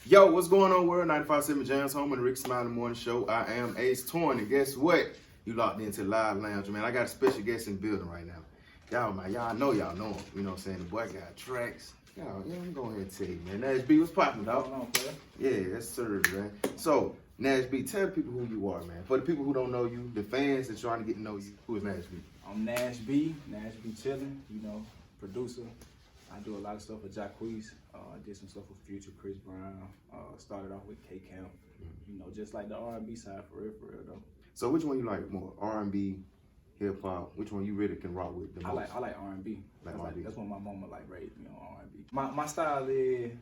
Yo, what's going on, world? 95.7 Jams Home and the Rick Smiley Morning Show. I am Ace Torn, and guess what? You locked into Live Lounge, man. I got a special guest in the building right now. Y'all, man, y'all know him. You know what I'm saying? The boy got tracks. Y'all, yeah, I'm going ahead and tell you, man. Nash B, what's poppin', dog? What's going on, player? Yeah, that's sir, man. So, Nash B, tell the people who you are, man. For the people who don't know you, the fans that's trying to get to know you, who is Nash B? I'm Nash B chillin', you know, producer. I do a lot of stuff with Jacquees. I did some stuff with Future, Chris Brown. Started off with K-Camp. You know, just like the R&B side for real though. So which one you like more? R&B, hip hop? Which one you really can rock with the most? I like R&B. R&B. That's what my mama raised me on R&B. My style is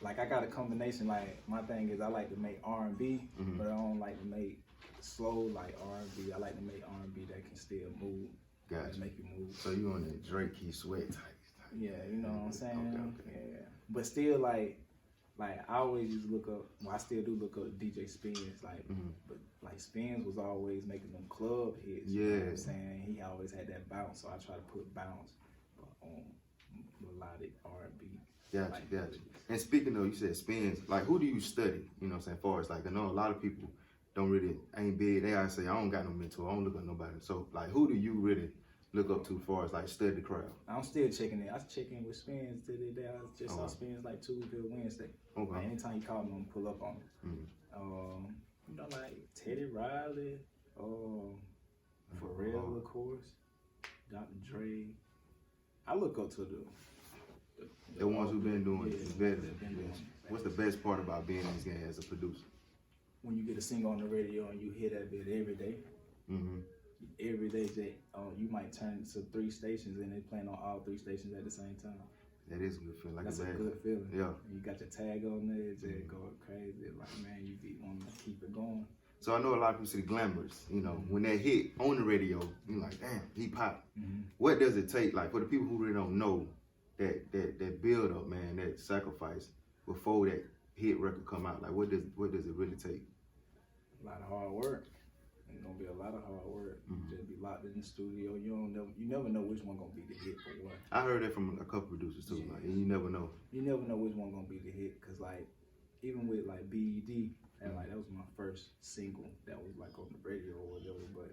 like I got a combination. Like my thing is I like to make R&B, but I don't like to make slow like R&B. I like to make R&B that can still move. Gotcha. Make you move. So you on that Drake Key Sweat type? Yeah, you know what I'm saying? Okay. Yeah. But still like I always used to look up, well I still do look up DJ Spins, like but like Spins was always making them club hits. Yeah. You know what I'm saying? He always had that bounce, so I try to put bounce on melodic R&B. Gotcha. And speaking of, you said Spins, like who do you study? You know what I'm saying? Far as like I know a lot of people ain't big. They always say I don't got no mentor, I don't look up nobody. So like who do you really look up to as far as like study the crowd? I'm still checking it. I was checking with Spins the other day. I just saw Spins like Tuesday or Wednesday. Okay. Like, anytime he called me, I'm gonna pull up on him. You know, like Teddy Riley, Pharrell, of course, Dr. Dre. I look up to the ones who've been doing it better. What's the better. best part about being in this game as a producer? When you get a single on the radio and you hear that bit every day. Every day that you might turn to 3 stations and they playing on all 3 stations at the same time. That is a good feeling. Like that's a good feeling. Yeah. You got your tag on there, just going crazy. Like man, you be wanting to keep it going. So I know a lot of people say glamorous. You know, when that hit on the radio, you're like, damn, he pop. What does it take? Like for the people who really don't know that build up, man, that sacrifice before that hit record come out. Like what does it really take? A lot of hard work. It's gonna be a lot of hard work. Just be locked in the studio. You never know which one gonna be the hit for what. I heard that from a couple producers too. Like, you never know. You never know which one gonna be the hit. Cause like even with like BED, and like that was my first single that was like on the radio or whatever. But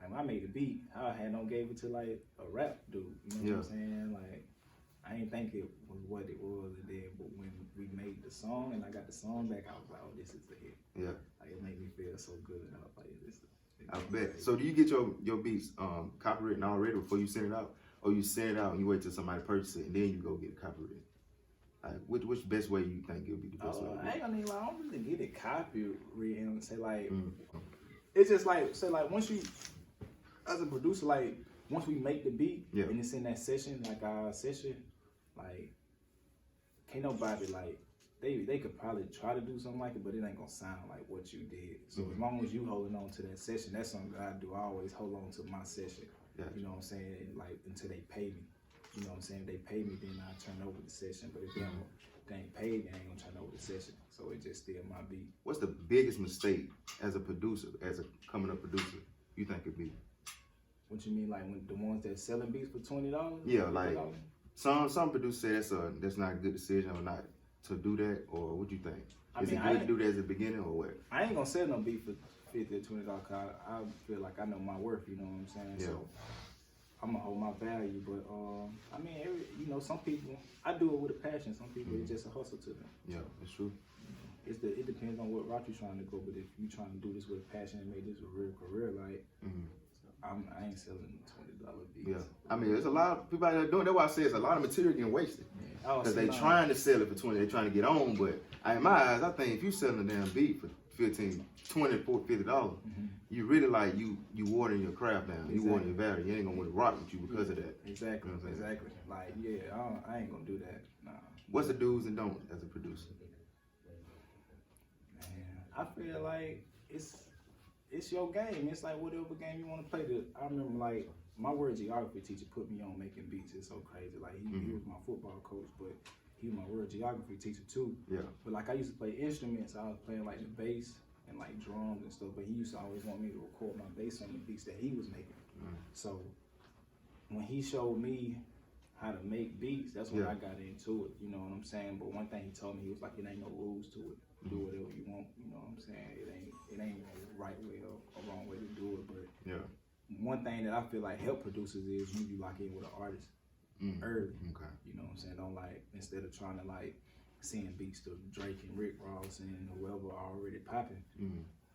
like when I made the beat, I had no gave it to like a rap dude. You know what I'm saying? Like I didn't think it was what it was, and then but when we made the song and I got the song back, I was like, oh, this is the hit. Yeah. Like it made me feel so good. I was like, I bet. So do you get your beats copywritten already before you send it out, or you send it out and you wait till somebody purchases it and then you go get it copywritten? Like which best way you think it'll be the best way? I ain't gonna lie, I don't really get it copywritten and say like it's just like say like once you as a producer like once we make the beat and it's in that session like our session like can't nobody like. They could probably try to do something like it, but it ain't gonna sound like what you did. So as long as you holding on to that session, that's something that I do. I always hold on to my session. You know what I'm saying? Like until they pay me. You know what I'm saying? If they pay me, then I turn over the session. But if they ain't paid, they ain't gonna turn over the session. So it just still my beat. What's the biggest mistake as a producer, as a coming up producer, you think it'd be? What you mean, like when the ones that selling beats for $20? Yeah, like some producers say that's not a good decision or not to do that, or what do you think? Is it good to do that as a beginning, or what? I ain't gonna sell no beat for $50 or $20 cause I feel like I know my worth, you know what I'm saying? Yeah. So I'm gonna hold my value, but I mean, you know, some people, I do it with a passion. Some people, it's just a hustle to them. Yeah, that's true. It depends on what route you're trying to go, but if you're trying to do this with a passion and make this a real career, like, I ain't selling $20 beats. Yeah, I mean, there's a lot of people out there doing. That's why I say it's a lot of material getting wasted. Because they trying to sell it for 20, they trying to get on. But in my eyes, I think if you selling a damn beat for $15, $20, $40, $50, you really like you watering your craft down. You watering your value. You ain't gonna want to rock with you because of that. Exactly. You know exactly. Like I ain't gonna do that. Nah. What's the do's and don'ts as a producer? Man, I feel like it's your game. It's like whatever game you want to play. I remember like my word geography teacher put me on making beats. It's so crazy. Like he was my football coach, but he was my word geography teacher too. Yeah. But like I used to play instruments. I was playing like the bass and like drums and stuff. But he used to always want me to record my bass on the beats that he was making. So when he showed me how to make beats, that's when I got into it. You know what I'm saying? But one thing he told me, he was like, it ain't no rules to it. Do whatever you want. You know what I'm saying? It ain't no right way or wrong way to do it. But one thing that I feel like help producers is when you lock in with an artist early. Okay. You know what I'm saying? Don't like, instead of trying to like send beats to Drake and Rick Ross and whoever already popping,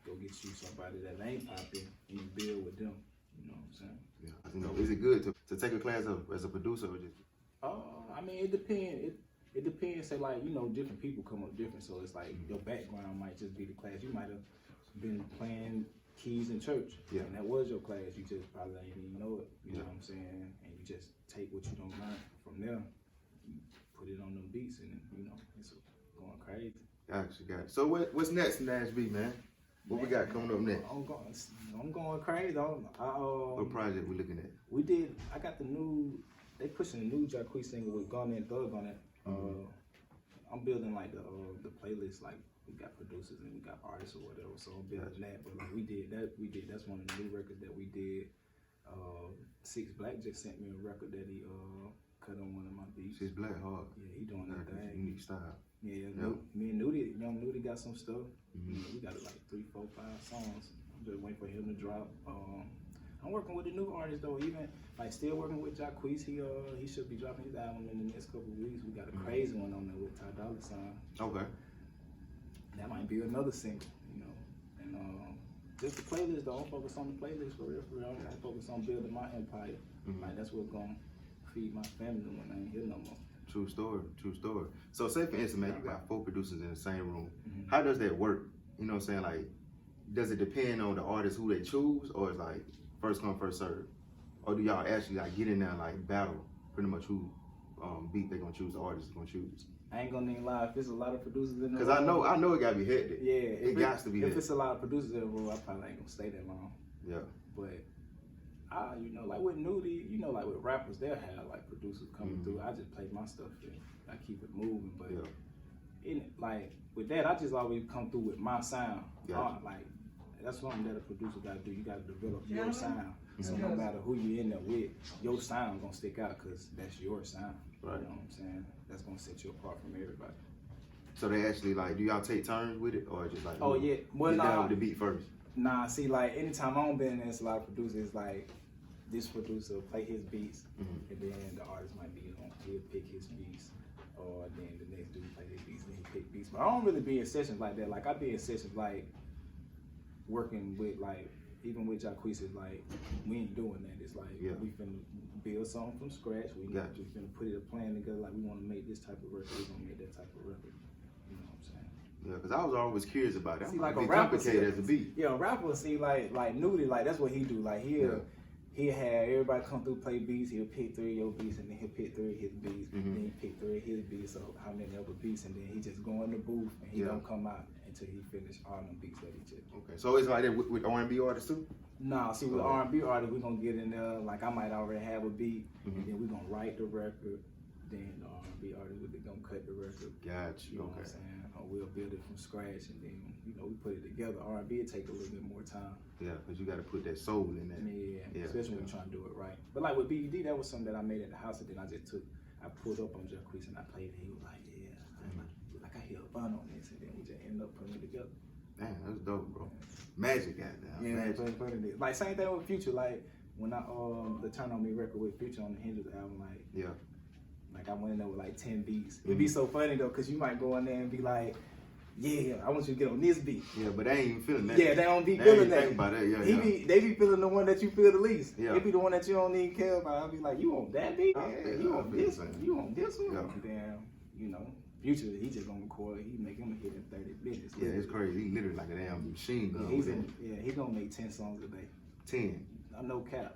go get you somebody that ain't popping and you build with them. You know what I'm saying? Yeah. You know, is it good to take a class as a producer or just? I mean, it depends. It depends. Say like, you know, different people come up different. So it's like your background might just be the class. You might have been playing keys in church, and that was your class. You just probably didn't even know it. You know what I'm saying? And you just take what you don't learn from there, you put it on them beats, and you know it's going crazy. Gotcha. So what's next, Nash B, man? What we got coming up next? I'm going crazy. What project we looking at? I got the new. They pushing the new Jacquees single with Gunna and Thug on it. I'm building like the playlist. Like we got producers and we got artists or whatever. So I'm building that. But like we did. That's one of the new records that we did. 6 Black just sent me a record that he cut on one of my beats. 6 Black hard. Yeah, he doing that thing. Unique style. Yeah, me and Nudie, young Nudie got some stuff. You know, we got like 3, 4, 5 songs. I'm just waiting for him to drop. I'm working with a new artist though, even like still working with Jacquees. He should be dropping his album in the next couple of weeks. We got a crazy one on there with Ty Dolla $ign. Okay. That might be another single, you know. And just the playlist though, I'm focused on the playlist for real. I'm focused on building my empire. Like that's what's gonna feed my family when I ain't here no more. True story. So say for instance, man, you got 4 producers in the same room. How does that work? You know what I'm saying? Like, does it depend on the artist who they choose, or it's like first come, first serve? Or do y'all actually like get in there and like battle pretty much who beat they're gonna choose, the artist is gonna choose? I ain't gonna even lie, if there's a lot of producers in the room. Because I know it gotta be hectic. Yeah, it got to be hectic. If it's a lot of producers in the room, I probably ain't gonna stay that long. Yeah. But you know, like with Nudie, you know, like with rappers, they'll have like producers coming through. I just play my stuff and I keep it moving. But like with that, I just always come through with my sound. Like that's something that a producer gotta do. You gotta develop your sound. So no matter who you in there with, your sound gonna stick out because that's your sound. Right. You know what I'm saying? That's gonna set you apart from everybody. So they actually like, do y'all take turns with it or just like? Oh yeah, well down with the beat first. Nah, see, like anytime I'm been in, it's a lot of producers. Like this producer play his beats, and then the artist might be on. He'll pick his beats, or then the next dude play his beats, and he pick beats. But I don't really be in sessions like that. Like I be in sessions like working with like. Even with Jacquees, it's like, we ain't doing that. It's like, we finna build something from scratch. We finna put a plan together, like we wanna make this type of record, we gonna make that type of record. You know what I'm saying? Yeah, because I was always curious about that. See, like a rapper, complicated as a beat. Yeah, a rapper, see, like Nudie, like that's what he do. Like he'll have everybody come through, play beats, he'll pick 3 of your beats, and then he'll pick 3 of his beats, and then he pick 3 of his beats, so how many other beats, and then he just go in the booth, and he don't come out until he finish all them beats that he just. Okay, so it's like that with R&B artists too? Nah, see with R&B artists, we're gonna get in there, like I might already have a beat, and then we're gonna write the record, then the R&B artists, we're gonna cut the record. Gotcha, you know what I'm saying? Or we'll build it from scratch, and then, you know, we put it together. R&B, it take a little bit more time. Yeah, because you gotta put that soul in there. Yeah, especially when you're trying to do it right. But like with BED, that was something that I made at the house, and then I pulled up on Jacquees and I played it. He was like, like I hear fun on this, and then we just ended up putting it together. Damn, that's dope, bro. Magic, goddamn. Yeah, Magic. Like same thing with Future. Like when I the Turn On Me record with Future on the Hinges album, like I went in there with like 10 beats. It'd be so funny though, cause you might go in there and be like, yeah, I want you to get on this beat. Yeah, but they ain't even feeling that. Yeah, they don't be feeling that. Think about that. Yeah, they be feeling the one that you feel the least. Yeah. It be the one that you don't even care about. I'll be like, you on that beat? Yeah, you on this one? You on this one? Yeah. And then, you know, Future, he just gonna record. He make him a hit in 30 minutes. Yeah, it's crazy. He literally like a damn machine gun. He gonna make 10 songs a day. 10. No cap.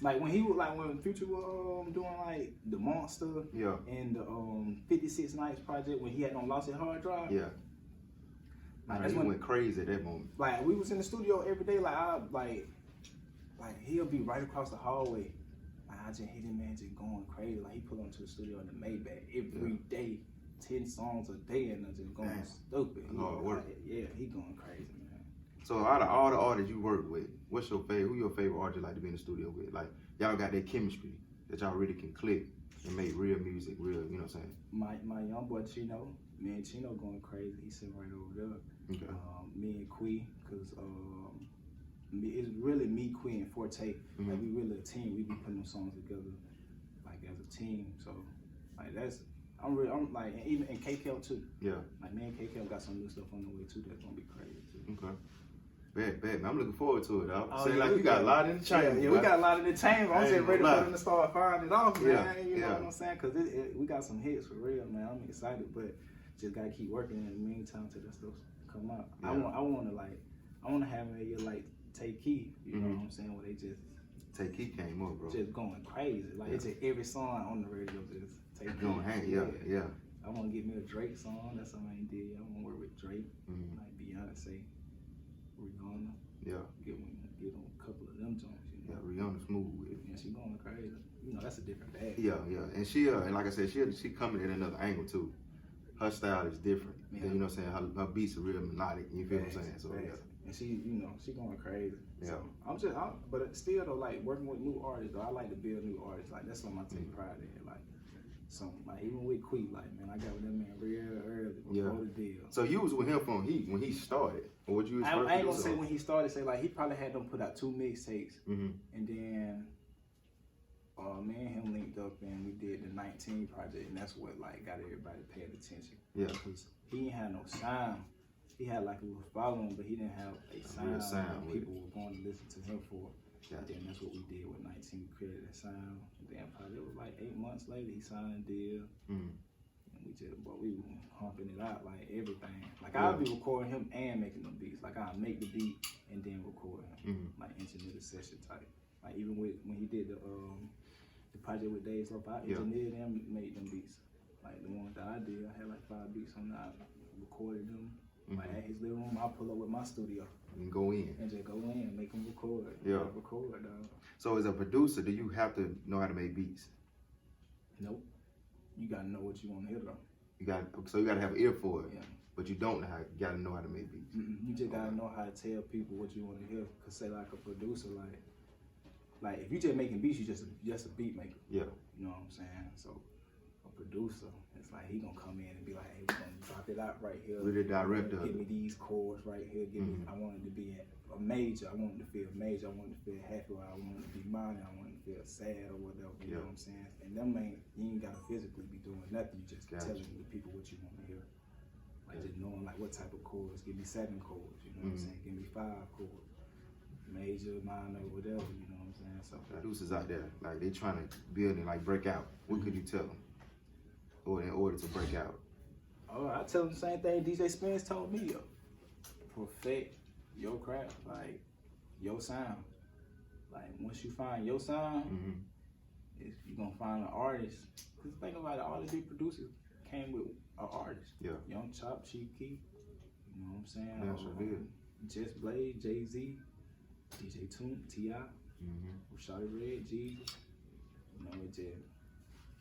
Like when Future was doing like the Monster and the 56 Nights project when he had on Lost His Hard Drive. Yeah. Like that's when went crazy at that moment. Like we was in the studio every day. Like he'll be right across the hallway. Like I just hit him, man, just going crazy. Like he pull into the studio in the Maybach every day, 10 songs a day, and just going stupid. Hard work. Yeah, he going crazy, man. So out of all the artists you work with, what's your favorite? Who your favorite artist like to be in the studio with? Like y'all got that chemistry that y'all really can click. and make real music, real, you know what I'm saying? My young boy Chino, me and Chino going crazy. He's sitting right over there. Okay. Me and Quee, cause it's really me, Quee, and Forte. Like we really a team. We be putting them songs together, like as a team. So like I'm like, and even and KKL too. Yeah. Like me and KKL got some new stuff on the way too. That's gonna be crazy too. Okay. Bad, man. I'm looking forward to it, dog. Oh, Say yeah, like you got a lot in the chamber. Yeah, we got a lot in the chamber. I'm just ready for them to start firing it off, man. Yeah, You know what I'm saying? Cause we got some hits for real, man. I'm excited, but just gotta keep working in the meantime till that stuff come out. Yeah. I wanna have a year like Take Key. You know what I'm saying? Where they just Take Key came up, bro. Just going crazy. Like it's just every song on the radio just Take Key. Going hang, yeah. I wanna get me a Drake song. That's something I ain't did. I wanna work with Drake, like Beyonce, Rihanna. Yeah. Get on a couple of them joints. You know? Yeah, Rihanna smooth with it. Yeah, she going crazy. You know, that's a different bag. Yeah, and she and like I said, she coming at another angle too. Her style is different. Yeah. You know what I'm saying? Her beats are real melodic. You feel what I'm saying? So yeah. And she, you know, she going crazy. Yeah. So but still though, like working with new artists though, I like to build new artists. Like that's something I take pride in. Like like even with Quee, like man, I got with that man real early before the deal. So you was with him from when he started, or what you? I ain't gonna say when he started. Say like he probably had them put out 2 mixtapes, and then me and him linked up and we did the 19 project, and that's what like got everybody paying attention. Yeah, because he didn't have no sound. He had like a little following, but he didn't have a sound. People were going to listen to him for. And then that's what we did with 19. We created that sound. And then probably it was like 8 months later, he signed a deal. And we were humping it out like everything. Like I'll be recording him and making them beats. Like I'll make the beat and then record him. Like engineer the session type. Like even when he did the project with Dave Slope, I engineered them, made them beats. Like the ones that I did, I had like 5 beats on that. I recorded them. Like at his living room, I'll pull up with my studio. And go in. And just go in and make them record. Yeah. Record, dog. So as a producer, do you have to know how to make beats? Nope. You gotta know what you want to hear though. You got to have an ear for it. Yeah. But you don't know how. You got to know how to make beats. You just gotta know how to tell people what you want to hear. Cause say like a producer, like if you just making beats, you just a beat maker. Yeah. You know what I'm saying? So a producer, it's like he gonna come in and be like, hey, we're gonna drop it out right here. We're the director. Give me these chords right here. Give me. I want it to be a major. I want it to feel major. I want it to feel happy. I want it to be minor. I want it to feel sad or whatever. You know what I'm saying? And them you ain't gotta physically be doing nothing. You just telling the people what you want to hear. Like just knowing like what type of chords. Give me 7 chords. You know what I'm saying? Give me 5 chords. Major, minor, whatever. You know what I'm saying? So producers out there, like they trying to build and like break out. What could you tell them? Or in order to break out? Oh, I tell them the same thing DJ Spence told me, yo. Perfect your craft, like your sound. Like once you find your sound, you're gonna find an artist. Cause think about it, all the big producers came with an artist. Yeah. Young Chop, Chief Keef, you know what I'm saying? That's what Just Blade, Jay-Z, DJ Toon, T.I., Rashada Red, G. You know, it just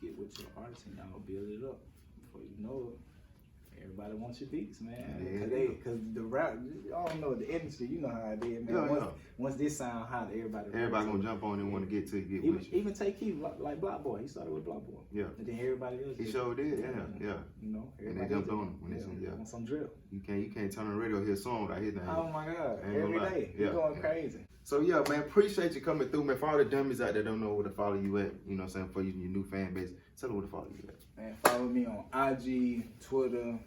get with your artist and y'all build it up. Before you know it, everybody wants your beats, man. Cause the rap, I don't know, the industry, you know how it is, man. Once this sound hot, everybody gonna jump on and want to get to you. Even Take Keith, like Block Boy, he started with Block Boy. Yeah. And then everybody else. He sure did, yeah. You know, and they jumped on him when they said, on some drill. You can't turn on the radio and hear a song without his name. Oh my God, every day. You're going crazy. So yeah, man, appreciate you coming through, man. For all the dummies out there don't know where to follow you at, you know what I'm saying, for your new fan base, tell them where to follow you at. Man, follow me on IG, Twitter,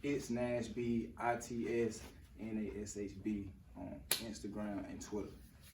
it's Nash B, ITS, NASHB on Instagram and Twitter.